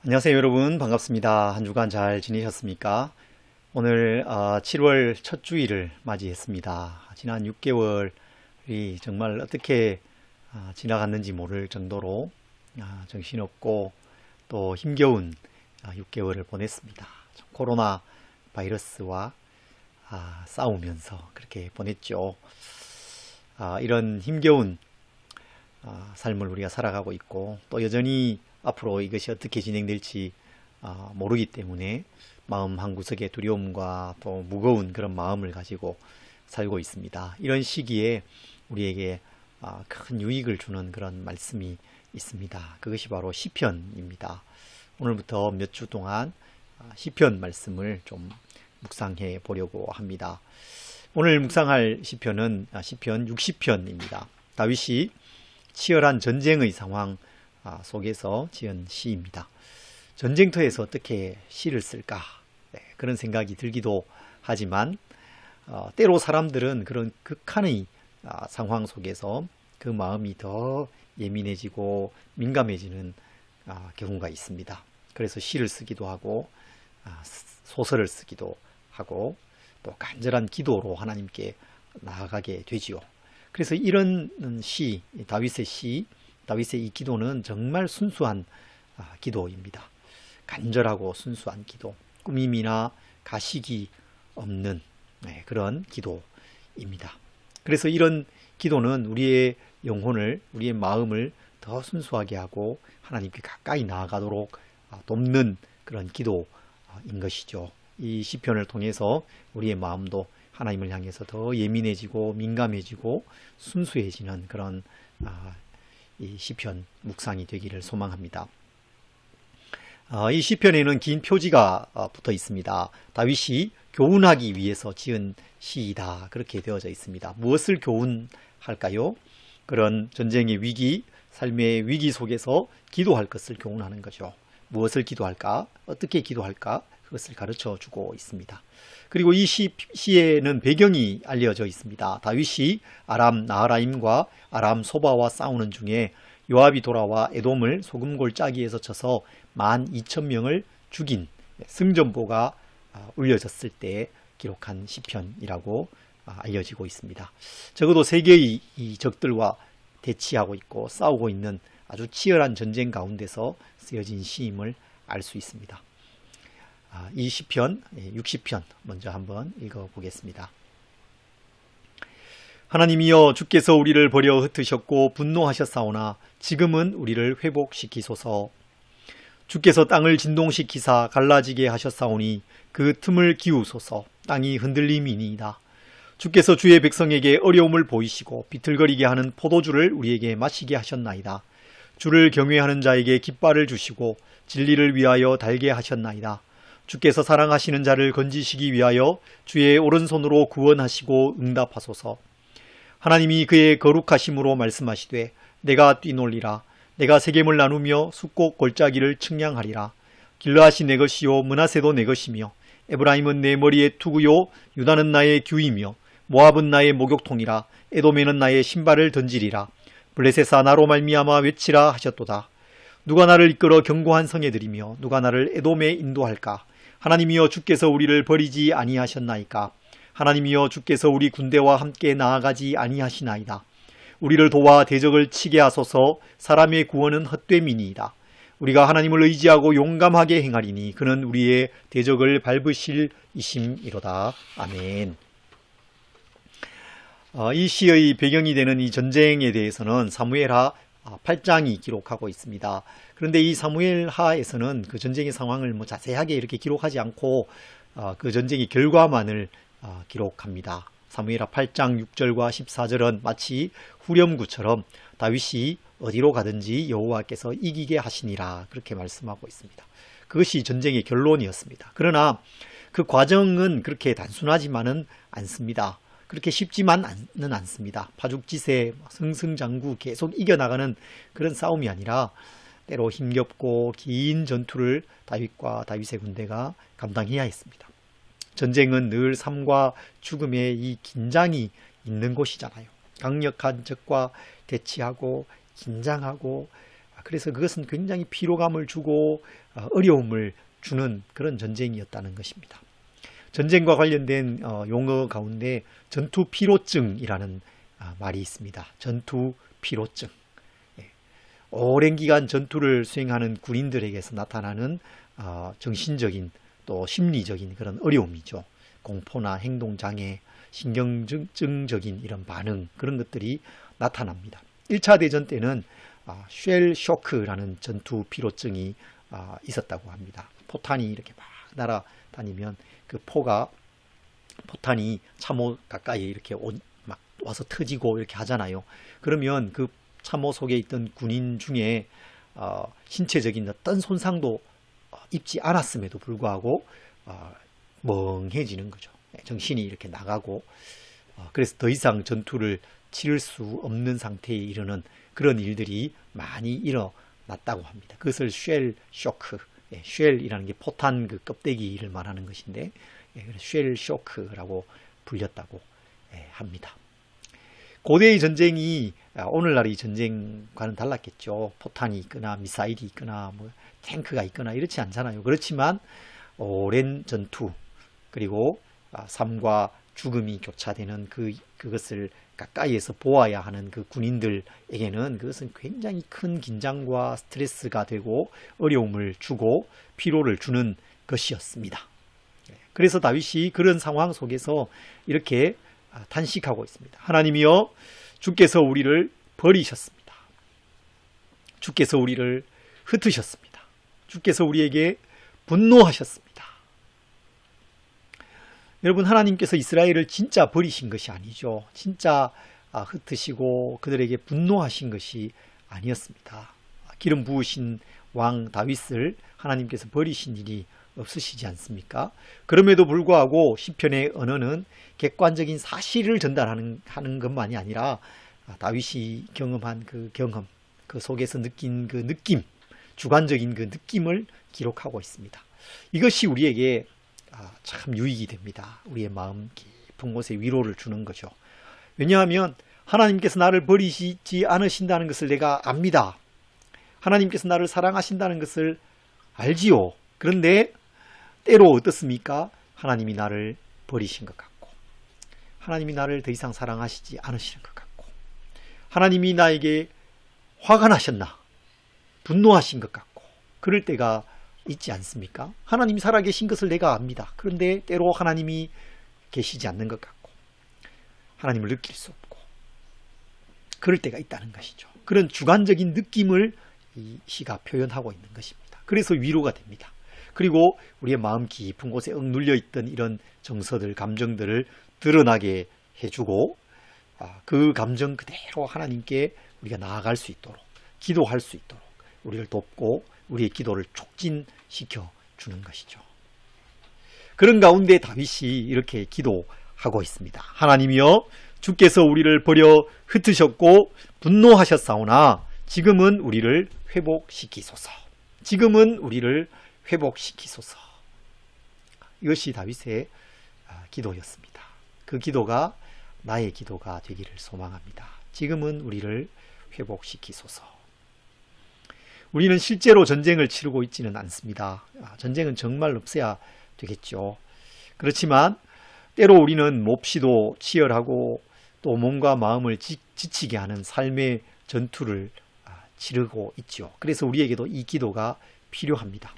안녕하세요 여러분, 반갑습니다. 한 주간 잘 지내셨습니까? 오늘 7월 첫 주일을 맞이했습니다. 지난 6개월이 정말 어떻게 지나갔는지 모를 정도로 정신없고 또 힘겨운 6개월을 보냈습니다. 코로나 바이러스와 싸우면서 그렇게 보냈죠. 이런 힘겨운 삶을 우리가 살아가고 있고 또 여전히 앞으로 이것이 어떻게 진행될지 모르기 때문에 마음 한구석에 두려움과 또 무거운 그런 마음을 가지고 살고 있습니다. 이런 시기에 우리에게 큰 유익을 주는 그런 말씀이 있습니다. 그것이 바로 시편입니다. 오늘부터 몇 주 동안 시편 말씀을 좀 묵상해 보려고 합니다. 오늘 묵상할 시편은 시편 60편입니다. 다윗이 치열한 전쟁의 상황 속에서 지은 시입니다. 전쟁터에서 어떻게 시를 쓸까? 그런 생각이 들기도 하지만 때로 사람들은 그런 극한의 상황 속에서 그 마음이 더 예민해지고 민감해지는 경우가 있습니다. 그래서 시를 쓰기도 하고 소설을 쓰기도 하고 또 간절한 기도로 하나님께 나아가게 되지요. 그래서 이런 시, 다윗의 이 기도는 정말 순수한 기도입니다. 간절하고 순수한 기도, 꾸밈이나 가식이 없는 그런 기도입니다. 그래서 이런 기도는 우리의 영혼을, 우리의 마음을 더 순수하게 하고 하나님께 가까이 나아가도록 돕는 그런 기도인 것이죠. 이 시편을 통해서 우리의 마음도 하나님을 향해서 더 예민해지고 민감해지고 순수해지는 그런 이 시편 묵상이 되기를 소망합니다. 이 시편에는 긴 표지가 붙어 있습니다. 다윗이 교훈하기 위해서 지은 시이다, 그렇게 되어져 있습니다. 무엇을 교훈할까요? 그런 전쟁의 위기, 삶의 위기 속에서 기도할 것을 교훈하는 거죠. 무엇을 기도할까? 어떻게 기도할까? 그것을 가르쳐 주고 있습니다. 그리고 이 시에는 배경이 알려져 있습니다. 다윗이 아람 나하라임과 아람 소바와 싸우는 중에 요압이 돌아와 에돔을 소금골짜기에서 쳐서 12,000명을 죽인 승전보가 울려졌을 때 기록한 시편이라고 알려지고 있습니다. 적어도 세계의 이 적들과 대치하고 있고 싸우고 있는 아주 치열한 전쟁 가운데서 쓰여진 시임을 알 수 있습니다. 이 시편 60편 먼저 한번 읽어보겠습니다. 하나님이여, 주께서 우리를 버려 흩으셨고 분노하셨사오나 지금은 우리를 회복시키소서. 주께서 땅을 진동시키사 갈라지게 하셨사오니 그 틈을 기우소서. 땅이 흔들림이니이다. 주께서 주의 백성에게 어려움을 보이시고 비틀거리게 하는 포도주를 우리에게 마시게 하셨나이다. 주를 경외하는 자에게 깃발을 주시고 진리를 위하여 달게 하셨나이다. 주께서 사랑하시는 자를 건지시기 위하여 주의 오른손으로 구원하시고 응답하소서. 하나님이 그의 거룩하심으로 말씀하시되 내가 뛰놀리라. 내가 세겜을 나누며 숫곡 골짜기를 측량하리라. 길르앗이 내 것이요 므낫세도 내 것이며 에브라임은 내 머리의 투구요 유다는 나의 규이며 모압은 나의 목욕통이라. 에돔에는 나의 신발을 던지리라. 블레셋아, 나로 말미암아 외치라 하셨도다. 누가 나를 이끌어 견고한 성에 들이며 누가 나를 에돔에 인도할까? 하나님이여, 주께서 우리를 버리지 아니하셨나이까? 하나님이여, 주께서 우리 군대와 함께 나아가지 아니하시나이다. 우리를 도와 대적을 치게 하소서. 사람의 구원은 헛됨이니이다. 우리가 하나님을 의지하고 용감하게 행하리니 그는 우리의 대적을 밟으실 이심이로다. 아멘. 이 시의 배경이 되는 이 전쟁에 대해서는 사무엘하 8장이 기록하고 있습니다. 그런데 이 사무엘하에서는 그 전쟁의 상황을 자세하게 이렇게 기록하지 않고 그 전쟁의 결과만을 기록합니다. 사무엘하 8장 6절과 14절은 마치 후렴구처럼 다윗이 어디로 가든지 여호와께서 이기게 하시니라, 그렇게 말씀하고 있습니다. 그것이 전쟁의 결론이었습니다. 그러나 그 과정은 그렇게 단순하지만은 않습니다. 그렇게 쉽지만은 않습니다. 파죽지세, 승승장구 계속 이겨나가는 그런 싸움이 아니라 때로 힘겹고 긴 전투를 다윗과 다윗의 군대가 감당해야 했습니다. 전쟁은 늘 삶과 죽음의 이 긴장이 있는 곳이잖아요. 강력한 적과 대치하고 긴장하고 그래서 그것은 굉장히 피로감을 주고 어려움을 주는 그런 전쟁이었다는 것입니다. 전쟁과 관련된 용어 가운데 전투 피로증이라는 말이 있습니다. 전투 피로증. 오랜 기간 전투를 수행하는 군인들에게서 나타나는 정신적인 또 심리적인 그런 어려움이죠. 공포나 행동장애, 신경증적인 이런 반응, 그런 것들이 나타납니다. 1차 대전 때는 쉘 쇼크라는 전투 피로증이 있었다고 합니다. 포탄이 이렇게 막 날아다니면 그 포탄이 참호 가까이 이렇게 막 와서 터지고 이렇게 하잖아요. 그러면 그 참호 속에 있던 군인 중에 신체적인 어떤 손상도 입지 않았음에도 불구하고 멍해지는 거죠. 정신이 이렇게 나가고 그래서 더 이상 전투를 치를 수 없는 상태에 이르는 그런 일들이 많이 일어났다고 합니다. 그것을 쉘 쇼크, 쉘이라는 게 포탄 그 껍데기를 말하는 것인데 쉘 쇼크라고 불렸다고 합니다. 고대의 전쟁이 오늘날의 전쟁과는 달랐겠죠. 포탄이 있거나 미사일이 있거나 뭐 탱크가 있거나 이렇지 않잖아요. 그렇지만 오랜 전투 그리고 삶과 죽음이 교차되는 그것을 가까이에서 보아야 하는 그 군인들에게는 그것은 굉장히 큰 긴장과 스트레스가 되고 어려움을 주고 피로를 주는 것이었습니다. 그래서 다윗이 그런 상황 속에서 이렇게 탄식하고 있습니다. 하나님이여, 주께서 우리를 버리셨습니다. 주께서 우리를 흩으셨습니다. 주께서 우리에게 분노하셨습니다. 여러분, 하나님께서 이스라엘을 진짜 버리신 것이 아니죠. 진짜 흩으시고 그들에게 분노하신 것이 아니었습니다. 기름 부으신 왕 다윗을 하나님께서 버리신 일이 없으시지 않습니까? 그럼에도 불구하고 시편의 언어는 객관적인 사실을 전달하는 것만이 아니라 다윗이 경험한 그 경험, 그 속에서 느낀 그 느낌, 주관적인 그 느낌을 기록하고 있습니다. 이것이 우리에게 참 유익이 됩니다. 우리의 마음 깊은 곳에 위로를 주는 거죠. 왜냐하면 하나님께서 나를 버리시지 않으신다는 것을 내가 압니다. 하나님께서 나를 사랑하신다는 것을 알지요. 그런데 때로 어떻습니까? 하나님이 나를 버리신 것 같고, 하나님이 나를 더 이상 사랑하시지 않으시는 것 같고, 하나님이 나에게 화가 나셨나, 분노하신 것 같고, 그럴 때가 있지 않습니까? 하나님이 살아계신 것을 내가 압니다. 그런데 때로 하나님이 계시지 않는 것 같고, 하나님을 느낄 수 없고, 그럴 때가 있다는 것이죠. 그런 주관적인 느낌을 이 시가 표현하고 있는 것입니다. 그래서 위로가 됩니다. 그리고 우리의 마음 깊은 곳에 눌려있던 이런 정서들, 감정들을 드러나게 해주고 그 감정 그대로 하나님께 우리가 나아갈 수 있도록, 기도할 수 있도록 우리를 돕고 우리의 기도를 촉진시켜 주는 것이죠. 그런 가운데 다윗이 이렇게 기도하고 있습니다. 하나님이여, 주께서 우리를 버려 흩으셨고 분노하셨사오나 지금은 우리를 회복시키소서. 지금은 우리를 회복시키소서. 이것이 다윗의 기도였습니다. 그 기도가 나의 기도가 되기를 소망합니다. 지금은 우리를 회복시키소서. 우리는 실제로 전쟁을 치르고 있지는 않습니다. 전쟁은 정말 없어야 되겠죠. 그렇지만 때로 우리는 몹시도 치열하고 또 몸과 마음을 지치게 하는 삶의 전투를 치르고 있죠. 그래서 우리에게도 이 기도가 필요합니다.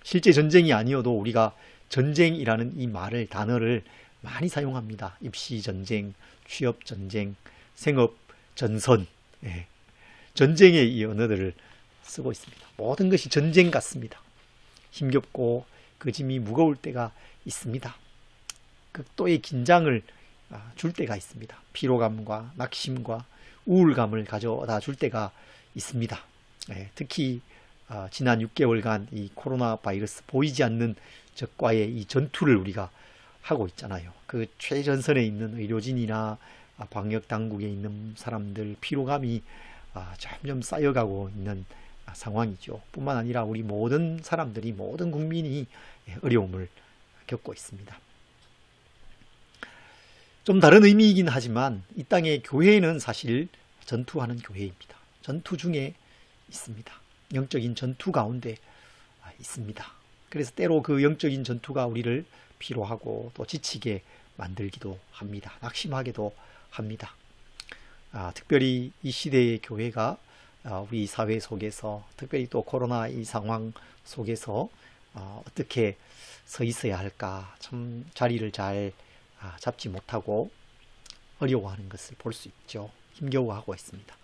실제 전쟁이 아니어도 우리가 전쟁이라는 이 말을, 단어를 많이 사용합니다. 입시전쟁, 취업전쟁, 생업전선, 전쟁의 이 언어들을 쓰고 있습니다. 모든 것이 전쟁 같습니다. 힘겹고 그 짐이 무거울 때가 있습니다. 극도의 긴장을 줄 때가 있습니다. 피로감과 낙심과 우울감을 가져다 줄 때가 있습니다. 특히 지난 6개월간 이 코로나 바이러스 보이지 않는 적과의 이 전투를 우리가 하고 있잖아요. 그 최전선에 있는 의료진이나 방역 당국에 있는 사람들 피로감이 점점 쌓여가고 있는 상황이죠. 뿐만 아니라 우리 모든 사람들이, 모든 국민이 어려움을 겪고 있습니다. 좀 다른 의미이긴 하지만 이 땅의 교회는 사실 전투하는 교회입니다. 전투 중에 있습니다. 영적인 전투 가운데 있습니다. 그래서 때로 그 영적인 전투가 우리를 피로하고 또 지치게 만들기도 합니다. 낙심하게도 합니다. 특별히 이 시대의 교회가 우리 사회 속에서, 특별히 또 코로나 이 상황 속에서 어떻게 서 있어야 할까, 참 자리를 잘 잡지 못하고 어려워하는 것을 볼 수 있죠. 힘겨워하고 있습니다.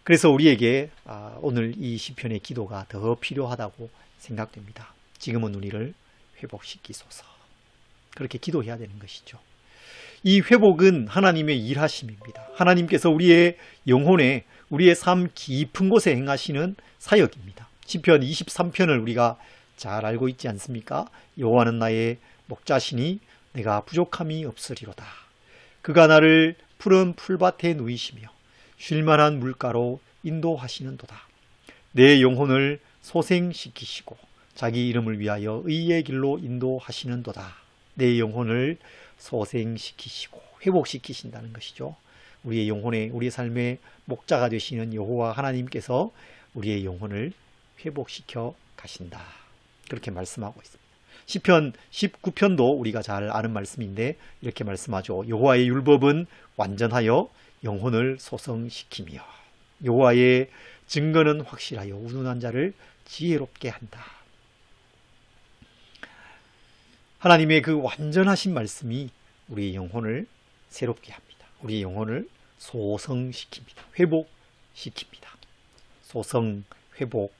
그래서 우리에게 오늘 이 시편의 기도가 더 필요하다고 생각됩니다. 지금은 우리를 회복시키소서. 그렇게 기도해야 되는 것이죠. 이 회복은 하나님의 일하심입니다. 하나님께서 우리의 영혼에, 우리의 삶 깊은 곳에 행하시는 사역입니다. 시편 23편을 우리가 잘 알고 있지 않습니까? 여호와는 나의 목자시니 내가 부족함이 없으리로다. 그가 나를 푸른 풀밭에 누이시며 쉴만한 물가로 인도하시는도다. 내 영혼을 소생시키시고 자기 이름을 위하여 의의 길로 인도하시는도다. 내 영혼을 소생시키시고 회복시키신다는 것이죠. 우리의 영혼에, 우리의 삶의 목자가 되시는 여호와 하나님께서 우리의 영혼을 회복시켜 가신다. 그렇게 말씀하고 있습니다. 시편 19편도 우리가 잘 아는 말씀인데 이렇게 말씀하죠. 여호와의 율법은 완전하여 영혼을 소성시키며 여호와의 증거는 확실하여 우둔한 자를 지혜롭게 한다. 하나님의 그 완전하신 말씀이 우리의 영혼을 새롭게 합니다. 우리의 영혼을 소성시킵니다. 회복시킵니다. 소성, 회복,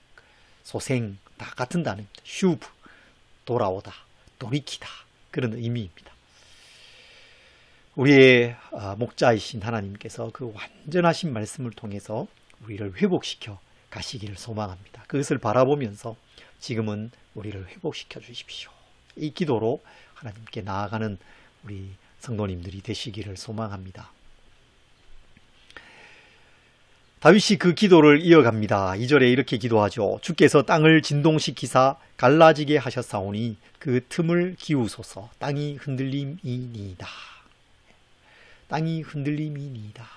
소생 다 같은 단어입니다. 슈브, 돌아오다, 돌이키다, 그런 의미입니다. 우리의 목자이신 하나님께서 그 완전하신 말씀을 통해서 우리를 회복시켜 가시기를 소망합니다. 그것을 바라보면서 지금은 우리를 회복시켜 주십시오. 이 기도로 하나님께 나아가는 우리 성도님들이 되시기를 소망합니다. 다윗이 그 기도를 이어갑니다. 2절에 이렇게 기도하죠. 주께서 땅을 진동시키사 갈라지게 하셨사오니 그 틈을 기우소서. 땅이 흔들림이니이다. 땅이 흔들림이니이다.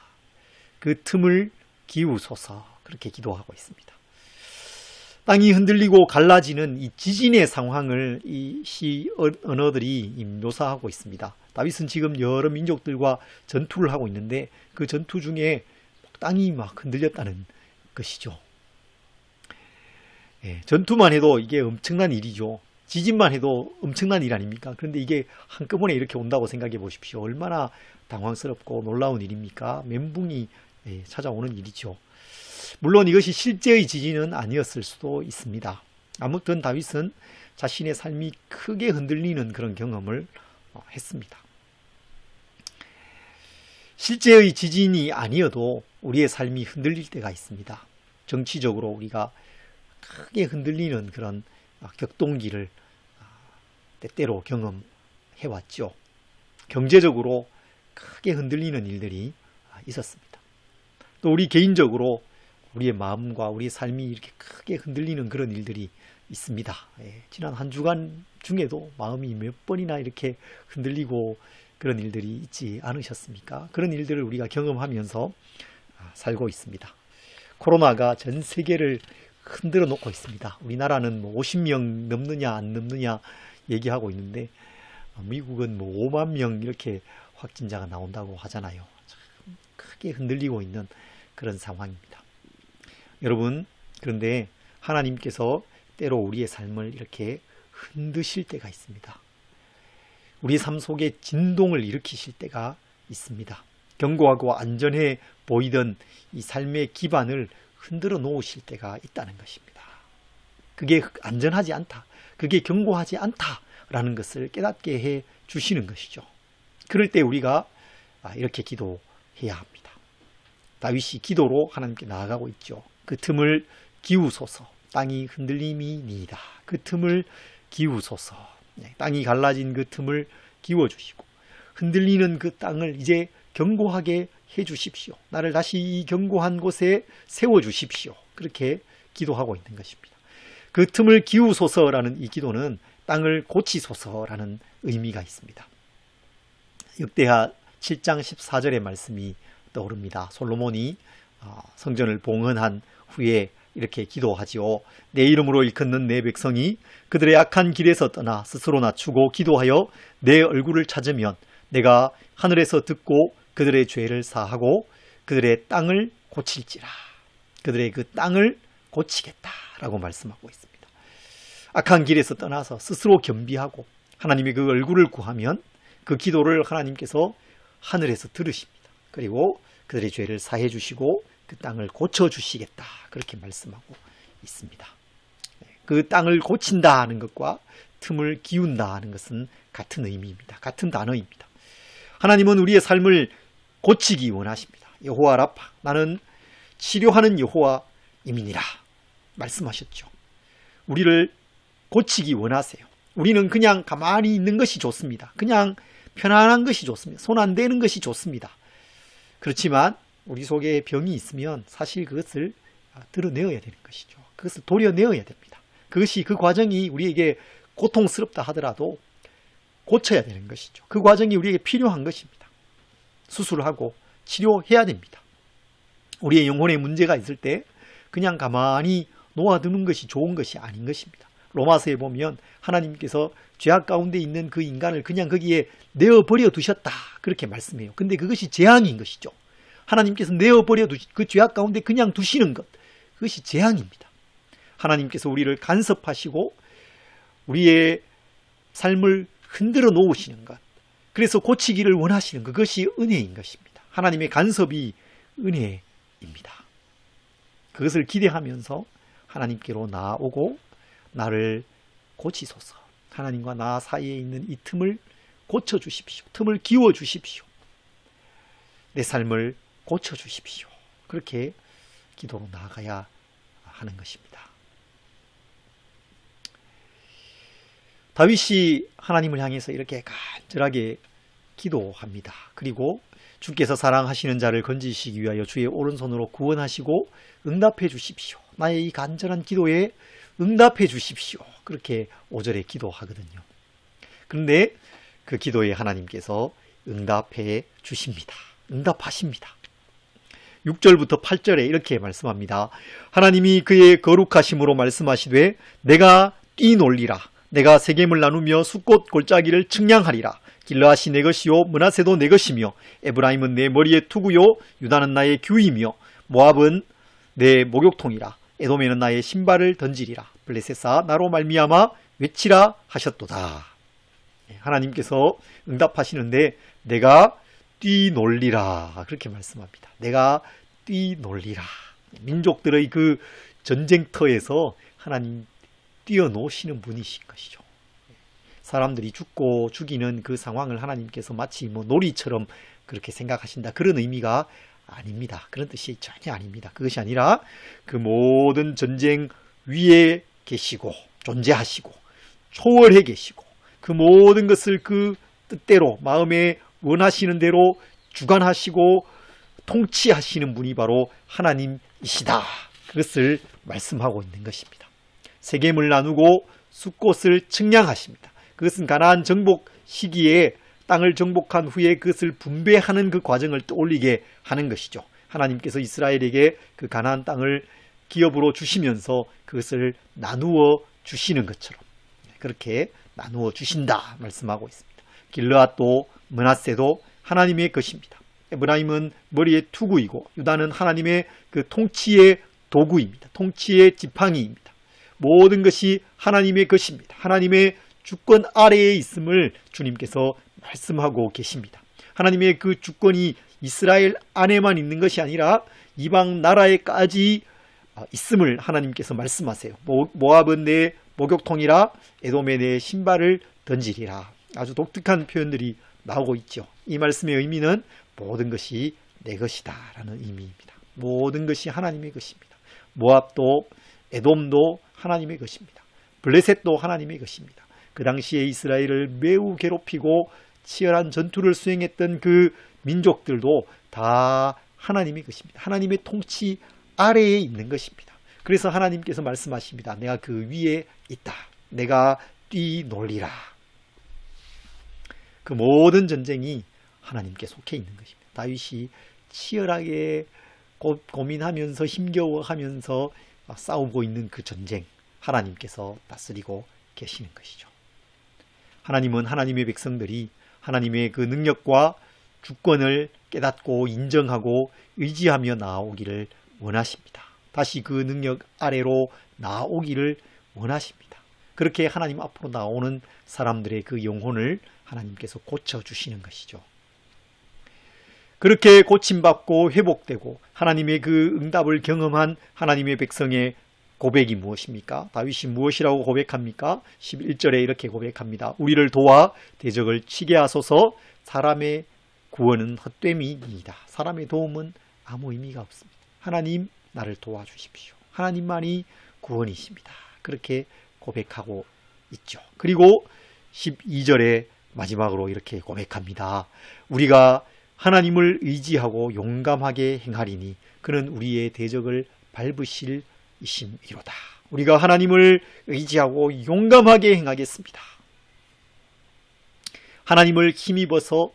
그 틈을 기우소서. 그렇게 기도하고 있습니다. 땅이 흔들리고 갈라지는 이 지진의 상황을 이 시 언어들이 묘사하고 있습니다. 다윗은 지금 여러 민족들과 전투를 하고 있는데 그 전투 중에 땅이 막 흔들렸다는 것이죠. 전투만 해도 이게 엄청난 일이죠. 지진만 해도 엄청난 일 아닙니까? 그런데 이게 한꺼번에 이렇게 온다고 생각해 보십시오. 얼마나 당황스럽고 놀라운 일입니까? 멘붕이 찾아오는 일이죠. 물론 이것이 실제의 지진은 아니었을 수도 있습니다. 아무튼 다윗은 자신의 삶이 크게 흔들리는 그런 경험을 했습니다. 실제의 지진이 아니어도 우리의 삶이 흔들릴 때가 있습니다. 정치적으로 우리가 크게 흔들리는 그런 격동기를 때때로 경험해왔죠. 경제적으로 크게 흔들리는 일들이 있었습니다. 또 우리 개인적으로 우리의 마음과 우리의 삶이 이렇게 크게 흔들리는 그런 일들이 있습니다. 지난 한 주간 중에도 마음이 몇 번이나 이렇게 흔들리고 그런 일들이 있지 않으셨습니까? 그런 일들을 우리가 경험하면서 살고 있습니다. 코로나가 전 세계를 흔들어 놓고 있습니다. 우리나라는 50명 넘느냐 안 넘느냐 얘기하고 있는데 미국은 5만 명 이렇게 확진자가 나온다고 하잖아요. 참 크게 흔들리고 있는 그런 상황입니다. 여러분, 그런데 하나님께서 때로 우리의 삶을 이렇게 흔드실 때가 있습니다. 우리 삶 속에 진동을 일으키실 때가 있습니다. 견고하고 안전해 보이던 이 삶의 기반을 흔들어 놓으실 때가 있다는 것입니다. 그게 안전하지 않다, 그게 견고하지 않다라는 것을 깨닫게 해 주시는 것이죠. 그럴 때 우리가 이렇게 기도해야 합니다. 다윗이 기도로 하나님께 나아가고 있죠. 그 틈을 기우소서. 땅이 흔들림이니이다. 그 틈을 기우소서. 땅이 갈라진 그 틈을 기워주시고 흔들리는 그 땅을 이제 견고하게 해주십시오. 나를 다시 이 견고한 곳에 세워주십시오. 그렇게 기도하고 있는 것입니다. 그 틈을 기우소서라는 이 기도는 땅을 고치소서라는 의미가 있습니다. 역대하 7장 14절의 말씀이 떠오릅니다. 솔로몬이 성전을 봉헌한 후에 이렇게 기도하지요. 내 이름으로 일컫는 내 백성이 그들의 악한 길에서 떠나 스스로 낮추고 기도하여 내 얼굴을 찾으면 내가 하늘에서 듣고 그들의 죄를 사하고 그들의 땅을 고칠지라. 그들의 그 땅을 고치겠다라고 말씀하고 있습니다. 악한 길에서 떠나서 스스로 겸비하고 하나님의 그 얼굴을 구하면 그 기도를 하나님께서 하늘에서 들으십니다. 그리고 그들의 죄를 사해 주시고 그 땅을 고쳐 주시겠다. 그렇게 말씀하고 있습니다. 그 땅을 고친다 하는 것과 틈을 기운다 하는 것은 같은 의미입니다. 같은 단어입니다. 하나님은 우리의 삶을 고치기 원하십니다. 여호와 라파, 나는 치료하는 여호와임이니라 말씀하셨죠. 우리를 고치기 원하세요. 우리는 그냥 가만히 있는 것이 좋습니다. 그냥 편안한 것이 좋습니다. 손 안 대는 것이 좋습니다. 그렇지만 우리 속에 병이 있으면 사실 그것을 드러내어야 되는 것이죠. 그것을 도려내어야 됩니다. 그것이 그 과정이 우리에게 고통스럽다 하더라도 고쳐야 되는 것이죠. 그 과정이 우리에게 필요한 것입니다. 수술하고 치료해야 됩니다. 우리의 영혼에 문제가 있을 때 그냥 가만히 놓아두는 것이 좋은 것이 아닌 것입니다. 로마서에 보면 하나님께서 죄악 가운데 있는 그 인간을 그냥 거기에 내어버려 두셨다 그렇게 말씀해요. 근데 그것이 재앙인 것이죠. 하나님께서 내어버려 그 죄악 가운데 그냥 두시는 것, 그것이 재앙입니다. 하나님께서 우리를 간섭하시고 우리의 삶을 흔들어 놓으시는 것, 그래서 고치기를 원하시는 그것이 은혜인 것입니다. 하나님의 간섭이 은혜입니다. 그것을 기대하면서 하나님께로 나아오고 나를 고치소서. 하나님과 나 사이에 있는 이 틈을 고쳐주십시오. 틈을 기워주십시오. 내 삶을 고쳐주십시오. 그렇게 기도로 나아가야 하는 것입니다. 다윗이 하나님을 향해서 이렇게 간절하게 기도합니다. 그리고 주께서 사랑하시는 자를 건지시기 위하여 주의 오른손으로 구원하시고 응답해 주십시오. 나의 이 간절한 기도에 응답해 주십시오. 그렇게 5절에 기도하거든요. 그런데 그 기도에 하나님께서 응답해 주십니다. 응답하십니다. 6절부터 8절에 이렇게 말씀합니다. 하나님이 그의 거룩하심으로 말씀하시되 내가 뛰놀리라. 내가 세겜을 나누며 숫꽃 골짜기를 측량하리라. 길르앗이 내 것이요 므낫세도 내 것이며 에브라임은 내 머리의 투구요 유다는 나의 규이며 모압은 내 목욕통이라. 에돔에는 나의 신발을 던지리라. 블레셋아 나로 말미암아 외치라 하셨도다. 하나님께서 응답하시는데 내가 뛰놀리라 그렇게 말씀합니다. 내가 뛰놀리라. 민족들의 그 전쟁터에서 하나님 뛰어노시는 분이신 것이죠. 사람들이 죽고 죽이는 그 상황을 하나님께서 마치 놀이처럼 그렇게 생각하신다 그런 의미가 아닙니다. 그런 뜻이 전혀 아닙니다. 그것이 아니라 그 모든 전쟁 위에 계시고 존재하시고 초월해 계시고 그 모든 것을 그 뜻대로 마음에 원하시는 대로 주관하시고 통치하시는 분이 바로 하나님이시다. 그것을 말씀하고 있는 것입니다. 세겜을 나누고 숫꽃을 측량하십니다. 그것은 가나안 정복 시기에 땅을 정복한 후에 그것을 분배하는 그 과정을 떠올리게 하는 것이죠. 하나님께서 이스라엘에게 그 가나안 땅을 기업으로 주시면서 그것을 나누어 주시는 것처럼 그렇게 나누어 주신다 말씀하고 있습니다. 길르앗도 므낫세도 하나님의 것입니다. 에브라임은 머리의 투구이고 유다는 하나님의 그 통치의 도구입니다. 통치의 지팡이입니다. 모든 것이 하나님의 것입니다. 하나님의 주권 아래에 있음을 주님께서 말씀하고 계십니다. 하나님의 그 주권이 이스라엘 안에만 있는 것이 아니라 이방 나라에까지 있음을 하나님께서 말씀하세요. 모압은 내 목욕통이라 에돔에 내 신발을 던지리라. 아주 독특한 표현들이 나오고 있죠. 이 말씀의 의미는 모든 것이 내 것이다 라는 의미입니다. 모든 것이 하나님의 것입니다. 모압도 에돔도 하나님의 것입니다. 블레셋도 하나님의 것입니다. 그 당시에 이스라엘을 매우 괴롭히고 치열한 전투를 수행했던 그 민족들도 다 하나님의 것입니다. 하나님의 통치 아래에 있는 것입니다. 그래서 하나님께서 말씀하십니다. 내가 그 위에 있다. 내가 뛰놀리라. 그 모든 전쟁이 하나님께 속해 있는 것입니다. 다윗이 치열하게 고민하면서 힘겨워하면서 싸우고 있는 그 전쟁, 하나님께서 다스리고 계시는 것이죠. 하나님은 하나님의 백성들이 하나님의 그 능력과 주권을 깨닫고 인정하고 의지하며 나아오기를 원하십니다. 다시 그 능력 아래로 나아오기를 원하십니다. 그렇게 하나님 앞으로 나오는 사람들의 그 영혼을 하나님께서 고쳐주시는 것이죠. 그렇게 고침받고 회복되고 하나님의 그 응답을 경험한 하나님의 백성의 고백이 무엇입니까? 다윗이 무엇이라고 고백합니까? 11절에 이렇게 고백합니다. 우리를 도와 대적을 치게 하소서. 사람의 구원은 헛됨이니이다. 사람의 도움은 아무 의미가 없습니다. 하나님 나를 도와주십시오. 하나님만이 구원이십니다. 그렇게 고백하고 있죠. 그리고 12절에 마지막으로 이렇게 고백합니다. 우리가 하나님을 의지하고 용감하게 행하리니 그는 우리의 대적을 밟으실 이심이로다. 우리가 하나님을 의지하고 용감하게 행하겠습니다. 하나님을 힘입어서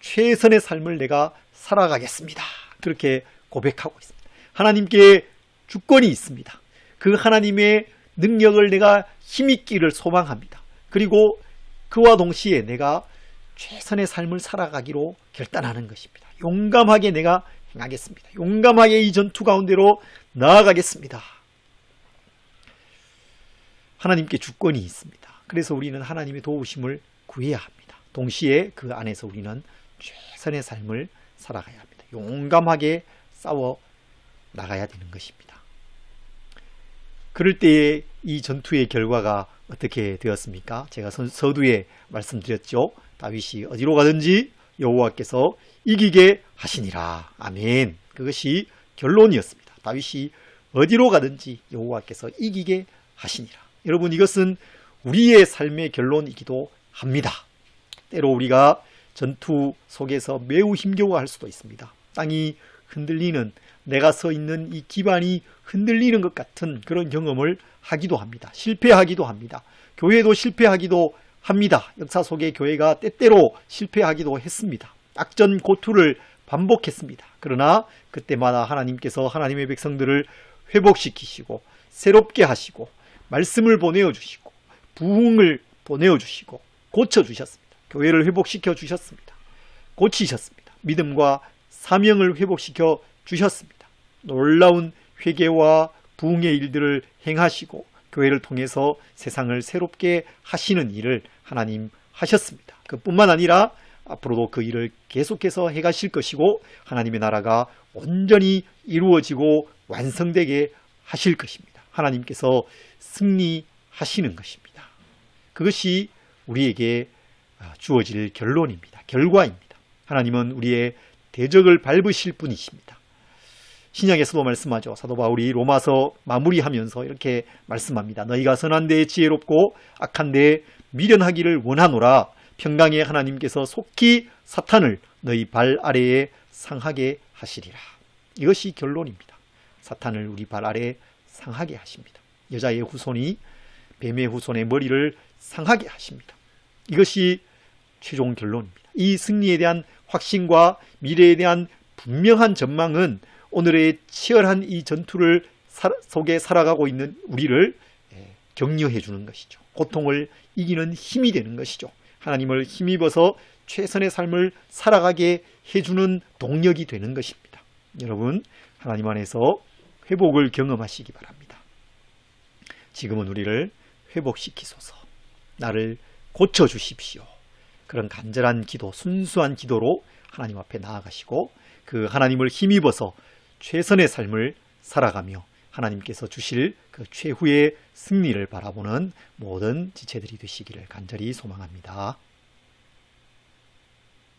최선의 삶을 내가 살아가겠습니다. 그렇게 고백하고 있습니다. 하나님께 주권이 있습니다. 그 하나님의 능력을 내가 힘있기를 소망합니다. 그리고 그와 동시에 내가 최선의 삶을 살아가기로 결단하는 것입니다. 용감하게 내가 행하겠습니다. 용감하게 이 전투 가운데로 나아가겠습니다. 하나님께 주권이 있습니다. 그래서 우리는 하나님의 도우심을 구해야 합니다. 동시에 그 안에서 우리는 최선의 삶을 살아가야 합니다. 용감하게 싸워 나가야 되는 것입니다. 그럴 때에 이 전투의 결과가 어떻게 되었습니까? 제가 서두에 말씀드렸죠. 다윗이 어디로 가든지 여호와께서 이기게 하시니라. 아멘. 그것이 결론이었습니다. 다윗이 어디로 가든지 여호와께서 이기게 하시니라. 여러분, 이것은 우리의 삶의 결론이기도 합니다. 때로 우리가 전투 속에서 매우 힘겨워할 수도 있습니다. 땅이 흔들리는, 내가 서 있는 이 기반이 흔들리는 것 같은 그런 경험을 하기도 합니다. 실패하기도 합니다. 교회도 실패하기도 합니다. 역사 속에 교회가 때때로 실패하기도 했습니다. 악전고투를 반복했습니다. 그러나 그때마다 하나님께서 하나님의 백성들을 회복시키시고 새롭게 하시고 말씀을 보내어 주시고 부흥을 보내어 주시고 고쳐주셨습니다. 교회를 회복시켜 주셨습니다. 고치셨습니다. 믿음과 사명을 회복시켜 주셨습니다. 놀라운 회개와 부흥의 일들을 행하시고 교회를 통해서 세상을 새롭게 하시는 일을 하나님 하셨습니다. 그뿐만 아니라 앞으로도 그 일을 계속해서 해가실 것이고 하나님의 나라가 온전히 이루어지고 완성되게 하실 것입니다. 하나님께서 승리하시는 것입니다. 그것이 우리에게 주어질 결론입니다. 결과입니다. 하나님은 우리의 대적을 밟으실 분이십니다. 신약에서도 말씀하죠. 사도 바울이 로마서 마무리하면서 이렇게 말씀합니다. 너희가 선한 데에 지혜롭고 악한 데에 미련하기를 원하노라. 평강의 하나님께서 속히 사탄을 너희 발 아래에 상하게 하시리라. 이것이 결론입니다. 사탄을 우리 발 아래에 상하게 하십니다. 여자의 후손이 뱀의 후손의 머리를 상하게 하십니다. 이것이 최종 결론입니다. 이 승리에 대한 확신과 미래에 대한 분명한 전망은 오늘의 치열한 이 전투를 속에 살아가고 있는 우리를 격려해 주는 것이죠. 고통을 이기는 힘이 되는 것이죠. 하나님을 힘입어서 최선의 삶을 살아가게 해주는 동력이 되는 것입니다. 여러분, 하나님 안에서 회복을 경험하시기 바랍니다. 지금은 우리를 회복시키소서. 나를 고쳐주십시오. 그런 간절한 기도, 순수한 기도로 하나님 앞에 나아가시고 그 하나님을 힘입어서 최선의 삶을 살아가며 하나님께서 주실 그 최후의 승리를 바라보는 모든 지체들이 되시기를 간절히 소망합니다.